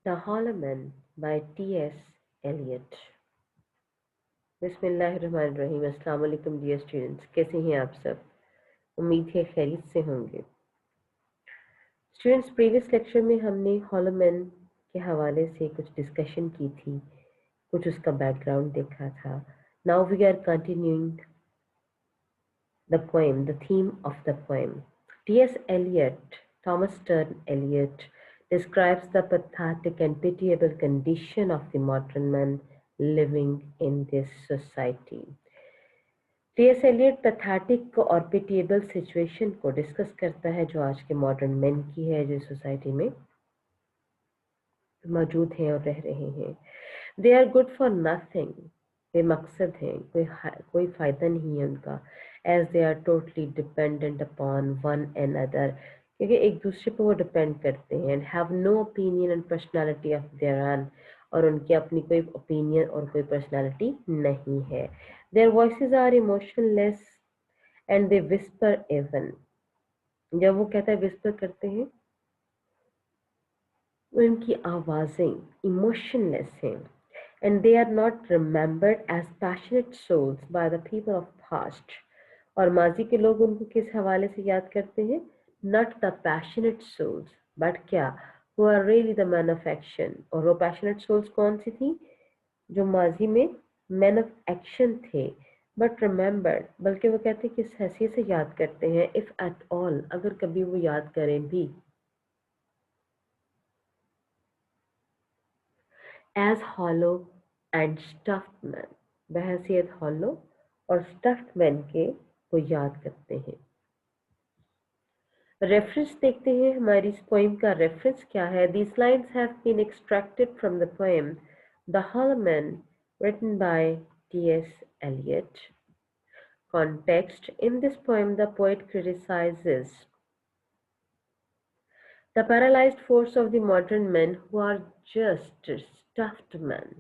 The Hollow Man by T.S. Eliot. बिस्मिल्लाहिर्रहमानिर्रहीम। अस्सलाम वालेकुम डियर स्टूडेंट्स, कैसे हैं आप सब? उम्मीद है खैरियत से होंगे। स्टूडेंट्स, प्रीवियस लेक्चर में हमने हॉलो मैन के हवाले से कुछ डिस्कशन की थी, कुछ उसका बैकग्राउंड देखा था। Now we are continuing the poem, the theme of the poem. T.S. Eliot, Thomas Stern Eliot, describes the pathetic and pitiable condition of the modern man living in this society. T S. Eliot pathetic और pitiable situation को discuss करता है जो आज के modern main की है, जो सोसाइटी में मौजूद हैं और रह रहे हैं। They are good for nothing, बेमकसद हैं, कोई फ़ायदा नहीं है उनका। As they are totally dependent upon one and other, क्योंकि एक दूसरे पर वो डिपेंड करते हैं। And have no opinion and personality of their own, और उनकी अपनी कोई ओपिनियन और कोई पर्सनैलिटी नहीं है। Their voices are emotionless and they whisper even. जब वो कहता है विस्पर करते हैं, उनकी आवाज़ें इमोशनलेस हैं। And they are not remembered as passionate souls by the people of past. और माजी के लोग उनको किस हवाले से याद करते हैं? Not the passionate souls, but क्या, who are really the man of action. और वो पैशनेट सोल्स कौन सी थी? जो माजी में मैन ऑफ एक्शन थे। बट रिमेंबर्ड, बल्कि वो कहते हैं किस हैसियत से याद करते हैं? इफ़ एट ऑल, अगर कभी वो याद करें भी, as hollow and stuffed man, बहैसियत हॉलो और स्टफ्ड मैन के वो याद करते हैं। रेफरेंस देखते हैं, हमारी इस पोइम का रेफरेंस क्या है? These lines have been extracted from the poem the hollow man, written by T.S. Eliot. Context: in this poem, the poet criticizes the paralyzed force of the modern men who are just stuffed men.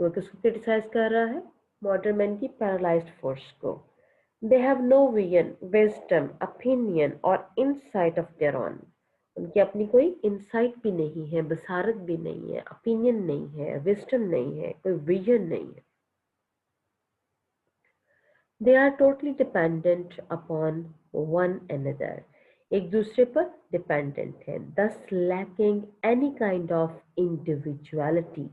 वो किसको criticise कर रहा है? Modern man की paralysed force को। They have no vision, wisdom, opinion और insight of their own. उनकी अपनी कोई इंसाइट भी नहीं है, बसारत भी नहीं है, ओपिनियन नहीं है, विजडम नहीं है, कोई विजन नहीं है। They are totally dependent upon one another, एक दूसरे पर डिपेंडेंट है। Thus lacking any kind of individuality,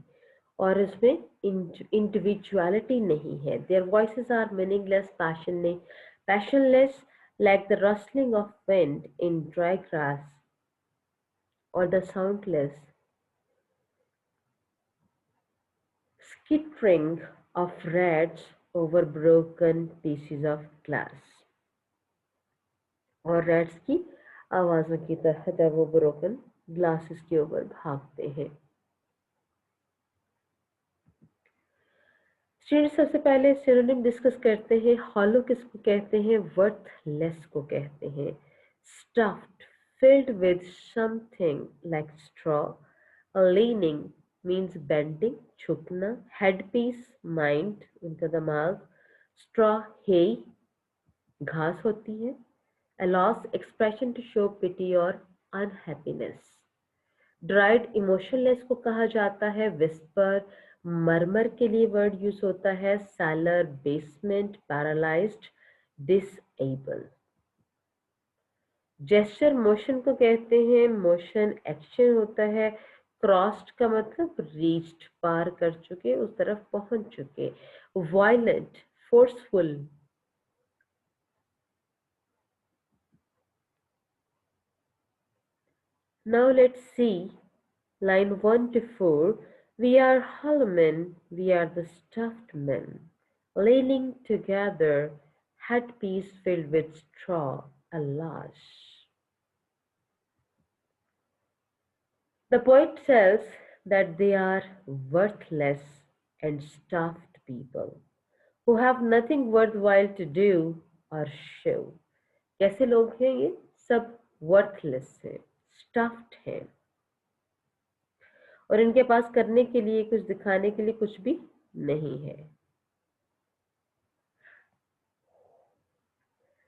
और इसमें इंडिविजुअलिटी नहीं है। Their voices are meaningless, passionless, like the rustling of wind in dry grass और the soundless skittering of rats over broken pieces of glass, और rats की आवाज़ों की तरह जब वो ब्रोकन ग्लासेस के ऊपर भागते हैं। स्टूडेंट, सबसे पहले सिनोनिम डिस्कस करते हैं। हॉलो किसको कहते हैं? वर्थलेस को कहते हैं। Stuffed, filled with something like straw. Leaning means bending, झुकना। हेड पीस, माइंड, उनका दिमाग। स्ट्रॉ, हे, घास होती है। A loss, expression to show pity और unhappiness. ड्राइड, इमोशनलेस को कहा जाता है। विस्पर, मरमर के लिए वर्ड यूज होता है। Saylor, basement, paralysed, disable. Gesture, motion को कहते हैं। मोशन एक्शन होता है। क्रॉस्ड का मतलब रीच्ड, पार कर चुके, उस तरफ पहुंच चुके। Violent, forceful. Now let's see line 1 to 4. We are hollow men, we are the stuffed men, leaning together, headpiece filled with straw, alas. The poet says that they are worthless and stuffed people who have nothing worthwhile to do or show. कैसे लोग हैं ये? सब worthless हैं, stuffed हैं, और इनके पास करने के लिए, कुछ दिखाने के लिए कुछ भी नहीं है।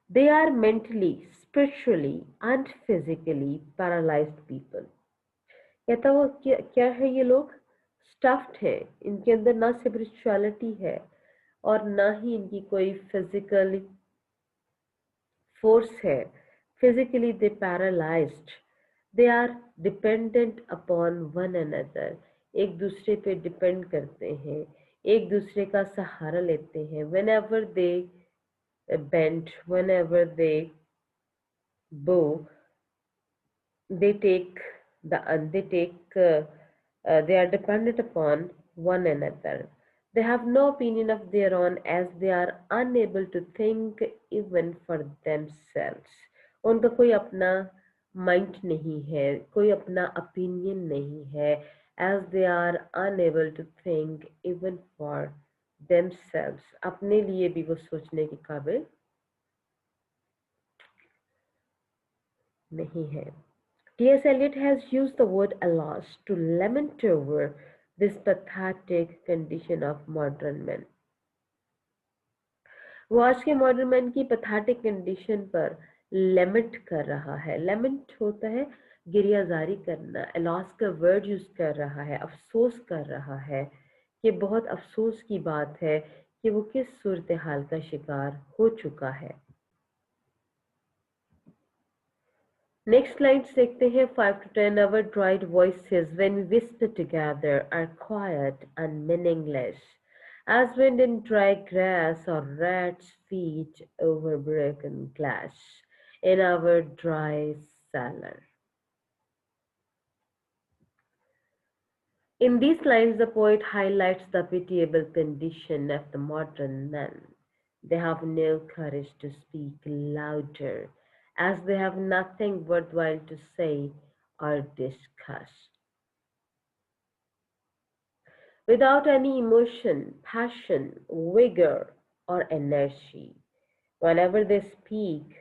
They are mentally, spiritually and physically paralyzed people. कहता वो क्या है ये लोग, स्टफ्ड है, इनके अंदर ना स्पिरिचुअलिटी है और ना ही इनकी कोई फिजिकल force है, physically they paralyzed, they are dependent upon one another, एक दूसरे पे डिपेंड करते हैं, एक दूसरे का सहारा लेते हैं, whenever they bend, whenever they bow, they take they are dependent upon one another. They have no opinion of their own as they are unable to think even for themselves. उनका कोई अपना माइंड नहीं है, कोई अपना opinion नहीं है, as they are unable to think even for themselves. अपने लिए भी वो सोचने के काबिल नहीं है. T.S. Eliot has used the word alas to lament over this pathetic condition of modern men. वो आज के मॉडर्न मैन की पैथेटिक कंडीशन पर लेमेंट कर रहा है. लेमेंट होता है गिरियाजारी करना. एलॉस का वर्ड यूज कर रहा है, अफसोस कर रहा है. ये बहुत अफसोस की बात है कि वो किस सूरत हाल का शिकार हो चुका है. नेक्स्ट लाइन्स देखते हैं 5 to 10. Our dried voices when we whisper together are quiet and meaningless as wind in dry grass or rats' feet over broken glass in our dry cellar. In these lines, the poet highlights the pitiable condition of the modern man. They have no courage to speak louder, as they have nothing worthwhile to say or discuss. Without any emotion, passion, vigor, or energy, whenever they speak,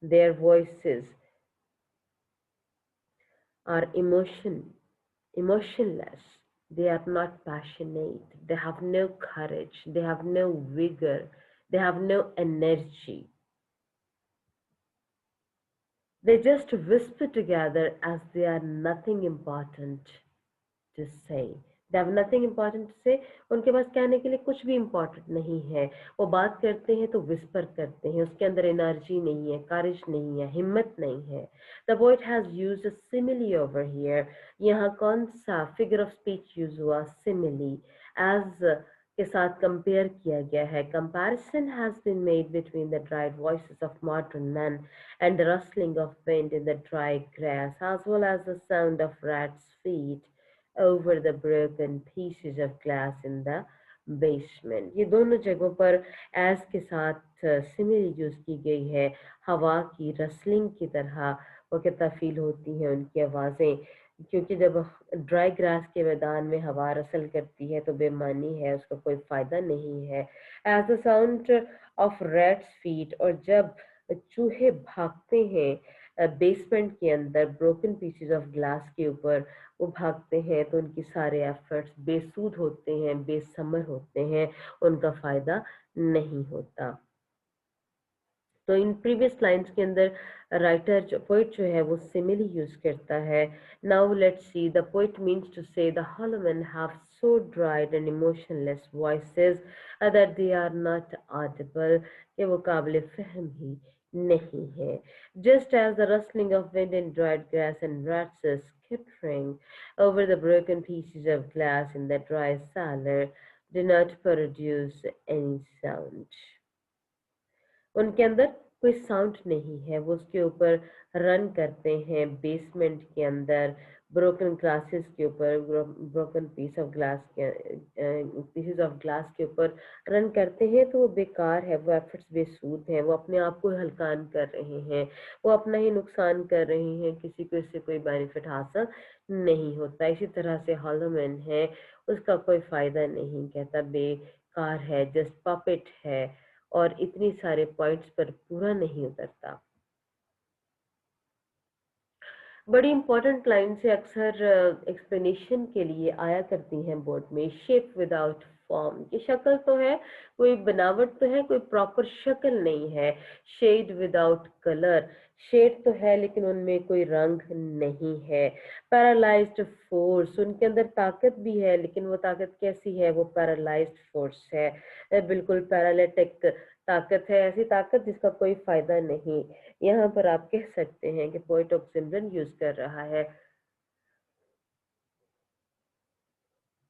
their voices are emotionless. They are not passionate. They have no courage. They have no vigor. They have no energy. They just whisper together as they are nothing important to say. They have nothing important to say. उनके पास कहने के लिए कुछ भी important नहीं है. वो बात करते हैं तो whisper करते हैं. उसके अंदर energy नहीं है, courage नहीं है, हिम्मत नहीं है. The poet has used a simile over here. यहाँ कौन सा figure of speech use हुआ? Simile. As के साथ compare किया गया है. Comparison has been made between the dried voices of modern men and the rustling of wind in the dry grass, as well as the sound of rats' feet over the broken pieces of glass in the basement. ये दोनों जगहों पर S के साथ simile use की गई है. हवा की रसलिंग की तरह वो कहता फील होती हैं उनकी आवाज़ें, क्योंकि जब ड्राई ग्रास के मैदान में हवा रसल करती है तो बेमानी है, उसका कोई फ़ायदा नहीं है. As the sound of rats feet, और जब चूहे भागते हैं बेसमेंट के अंदर ब्रोकन पीसेस ऑफ ग्लास के ऊपर, वो भागते हैं तो उनके सारे एफर्ट्स बेसूद होते हैं, बेसमर होते हैं, उनका फ़ायदा नहीं होता. तो इन प्रीवियस लाइंस के अंदर राइटर जो पोइट जो है वो सिमिली यूज करता है. Now let's see. The poet means to say the hollow men have so dried and emotionless voices that they are not audible, कि वो काबिल फहम ही नहीं है. Just as the rustling of wind in dried grass and rats skittering over the broken pieces of glass in the dry cellar do not produce any sound. उनके अंदर कोई sound नहीं है. वो उसके ऊपर रन करते हैं बेसमेंट के अंदर ब्रोकन ग्लासेस के ऊपर, ब्रोकन पीसेस ऑफ ग्लास के ऊपर रन करते हैं, तो वो बेकार है, वो एफर्ट्स बेसूद हैं, वो अपने आप को हल्कान कर रहे हैं, वो अपना ही नुकसान कर रहे हैं, किसी को इससे कोई बेनिफिट हासिल नहीं होता. इसी तरह से हॉलो मैन है, उसका कोई फ़ायदा नहीं, कहता बेकार है, जस्ट पपेट है, और इतनी सारे पॉइंट्स पर पूरा नहीं उतरता. बड़ी इंपॉर्टेंट लाइन से अक्सर एक्सप्लेनेशन के लिए आया करती हैं बोर्ड में. शेप विदाउट फॉर्म, ये शक्ल तो है, कोई बनावट तो है, कोई प्रॉपर शक्ल नहीं है. शेड विदाउट कलर, शेड तो है लेकिन उनमें कोई रंग नहीं है। पैरालाइज्ड फोर्स, उनके अंदर ताकत भी है लेकिन वो ताकत कैसी है, वो पैरालाइज्ड फोर्स है। बिल्कुल पैरालिटिक ताकत है, ऐसी ताकत जिसका कोई फायदा नहीं। यहाँ पर आप कह सकते हैं कि पोएट ऑक्सिमरन यूज कर रहा है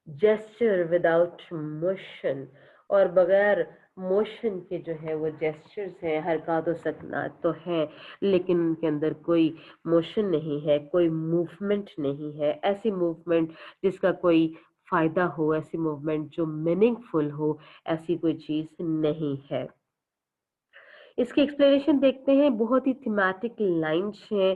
जेस्चर विदाउट मोशन, और बगैर मोशन के जो है वो जेस्चर्स हैं, हरकत व सकनात तो हैं लेकिन उनके अंदर कोई मोशन नहीं है, कोई मूवमेंट नहीं है, ऐसी मूवमेंट जिसका कोई फायदा हो, ऐसी मूवमेंट जो मीनिंगफुल हो, ऐसी कोई चीज नहीं है। इसकी एक्सप्लेनेशन देखते हैं, बहुत ही थीमेटिक लाइन्स हैं।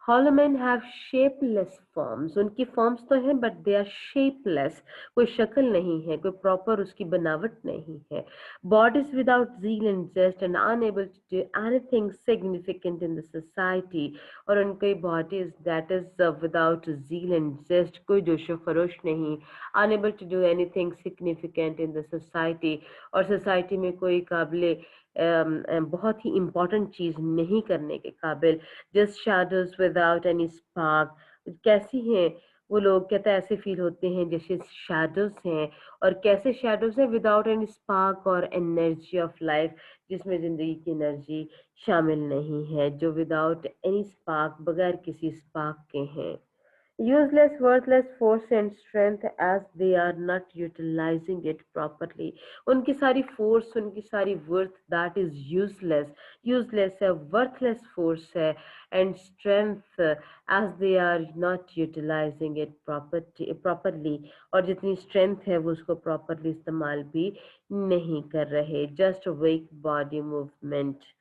Hollow man have shapeless forms, उनकी फॉर्म्स तो हैं बट दे आर शेपलेस, कोई शक्ल नहीं है, कोई प्रॉपर उसकी बनावट नहीं है। Bodies without zeal and zest and unable to do anything significant in the society, और उनकी bodies that is without zeal and zest, कोई जोशो खरोश नहीं, unable to do anything significant in the society, और सोसाइटी में कोई काबिल बहुत ही इम्पोर्टेंट चीज नहीं करने के काबिल। Just shadows without any spark, कैसी हैं वो लोग, कहते हैं ऐसे फील होते हैं जैसे शैडोज हैं, और कैसे शैडोज हैं, विदाउट एनी स्पार्क और एनर्जी ऑफ लाइफ, जिसमें जिंदगी की एनर्जी शामिल नहीं है, जो विदाउट एनी स्पार्क, बगैर किसी स्पार्क के हैं। Useless, worthless force and strength as they are not utilizing it properly. उनकी सारी force, उनकी सारी worth that is useless, useless है, worthless force है, and strength as they are not utilizing it properly, और जितनी strength है वो उसको properly इस्तेमाल भी नहीं कर रहे, just weak body movement।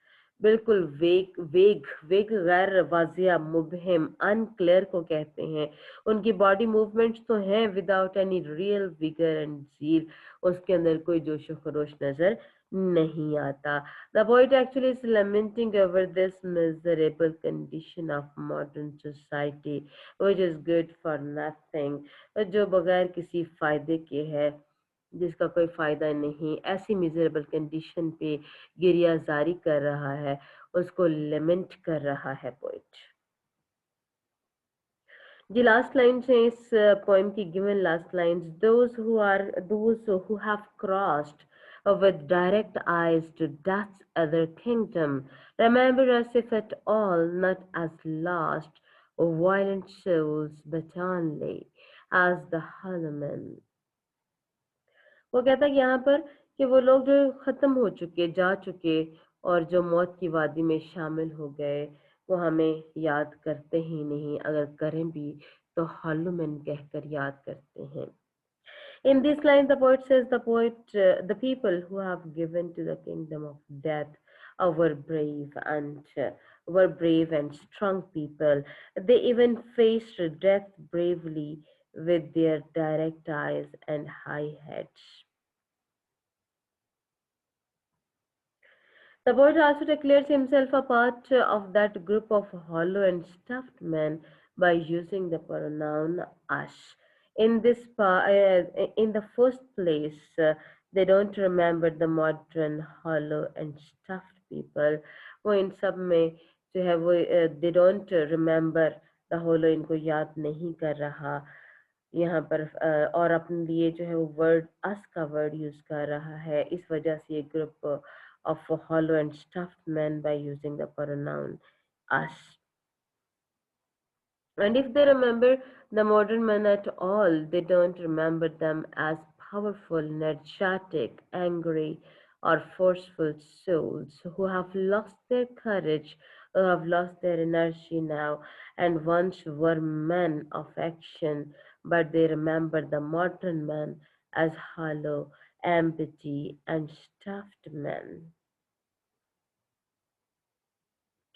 बिल्कुल वेग वेग वेग गैर वाजिया मुबहिम अनक्लियर को कहते हैं। उनकी बॉडी मूवमेंट्स तो हैं without any real vigour and zeal, उसके अंदर कोई जोश व खरोश नजर नहीं आता। The poet actually is lamenting over this miserable condition of modern society which is good for nothing, जो बगैर किसी फायदे के है, जिसका कोई फायदा नहीं, ऐसी मिजरेबल कंडीशन पे गिरिया जारी कर रहा है, उसको लेमेंट कर रहा है पोइट। जी लास्ट लाइन्स हैं इस पोएम की, given last lines, those who have crossed with direct eyes to death's other kingdom, remember us if at all not as lost or violent souls, but only as the hollow men। वो कहता है कि यहाँ पर कि वो लोग जो खत्म हो चुके, जा चुके, और जो मौत की वादी में शामिल हो गए, वो हमें याद करते ही नहीं, अगर करें भी तो हॉलोमैन कहकर याद करते हैं। In this line, the poet says, the people who have given to the kingdom of death were brave and strong people. They even faced death bravely with their direct eyes and high heads. The poet also declares himself a part of that group of hollow and stuffed men by using the pronoun us. In the first place, they don't remember the modern hollow and stuffed people. वो इन सब में जो है वो they don't remember the hollow, इनको याद नहीं कर रहा यहाँ पर, और अपने लिए जो है वो वर्ड अस का वर्ड यूज कर रहा है। इस वजह से ये group of hollow and stuffed men by using the pronoun us. And if they remember the modern men at all, they don't remember them as powerful, energetic, angry, or forceful souls who have lost their courage, who have lost their energy now, and once were men of action, but they remember the modern man as hollow, empty, and stuffed men।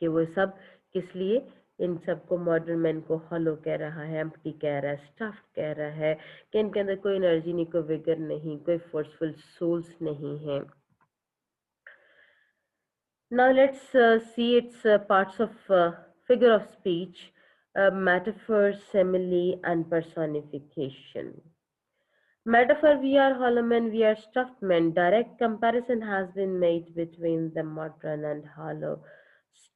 कि वो सब किस लिए, इन सबको modern man को hollow कह रहा है, एम्प्टी कह रहा है, स्टफ्ड कह रहा है, कि इनके अंदर कोई एनर्जी नहीं, कोई विगर नहीं, कोई फोर्सफुल सोल्स नहीं है। Now let's see its parts of figure of speech, metaphor, simile, and personification. Metaphor, we are hollow men, we are stuffed men. Direct comparison has been made between the modern and hollow.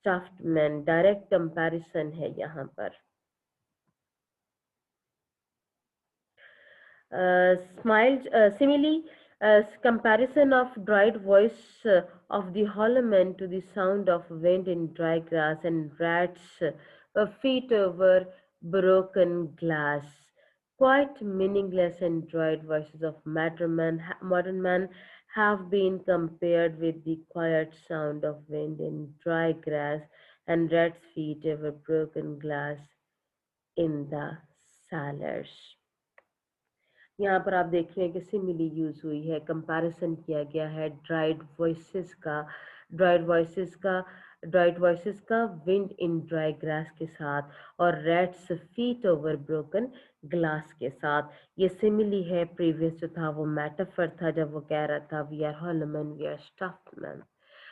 Stuffed man, direct comparison है यहाँ पर। Smiled simile, comparison of dried voice of the hollow man to the sound of wind in dry grass and rats feet over broken glass. Quite meaningless and dried voices of modern man have been compared with the quiet sound of wind in dry grass and rats feet over broken glass in the cellars. यहाँ पर आप देख रहे हैं कि simile use हुई है, comparison किया गया है ड्राइड वॉइसेस का ड्राइड वॉइसेस का विंड इन ड्राई ग्रास के साथ और rats feet over broken glass के साथ। ये सिमिली है, प्रीवियस जो था वो मेटाफर था जब वो कह रहा था we are hollow man, we are stuffed man.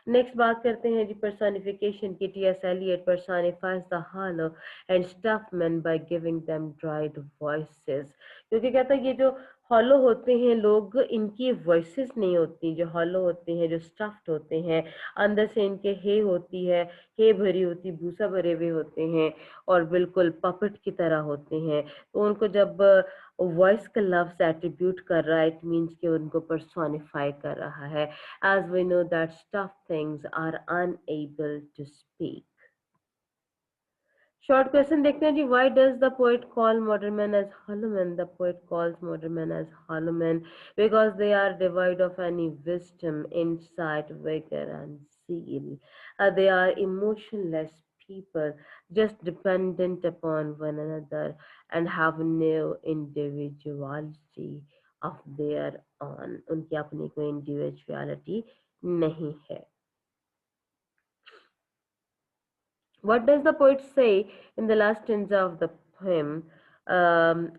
Next बात करते हैं जी पर्सोनिफिकेशन की। T S Eliot personifies the hollow and stuffed man by giving them dried voices. क्योंकि कहता है ये जो हॉलो होते हैं लोग, इनकी वॉइसेस नहीं होती, जो हॉलो होते हैं, जो स्टफ्ड होते हैं, अंदर से इनके हे होती है, हे भरी होती, भूसा भरे हुए होते हैं और बिल्कुल पपट की तरह होते हैं। तो उनको जब वॉइस का लफ्ज एट्रीब्यूट कर रहा है, इट मीन्स कि उनको पर्सोनिफाई कर रहा है। As we know that stuffed things are unable to speak. Short question देखते हैं जी। Why does the poet call modern men as hollow men? The poet calls modern men as hollow men because they are devoid of any wisdom, insight, vigor, and zeal. They are emotionless people, just dependent upon one another, and have no individuality of their own. उनकी अपनी कोई individuality नहीं है। What does the poet say in the last stanza of the poem?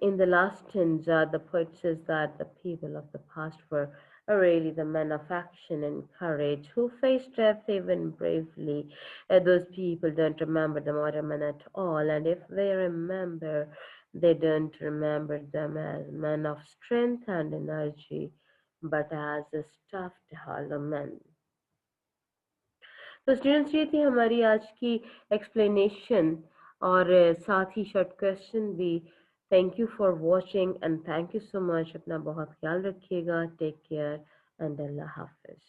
In the last stanza, the poet says that the people of the past were really the men of action and courage who faced death even bravely. Those people don't remember the modern men at all, and if they remember, they don't remember them as men of strength and energy, but as a stuffed hollow men. तो students ये थी हमारी आज की explanation और साथ ही short question भी। Thank you for watching and thank you so much. अपना बहुत ख्याल रखिएगा। टेक केयर एंड अल्लाह हाफिज।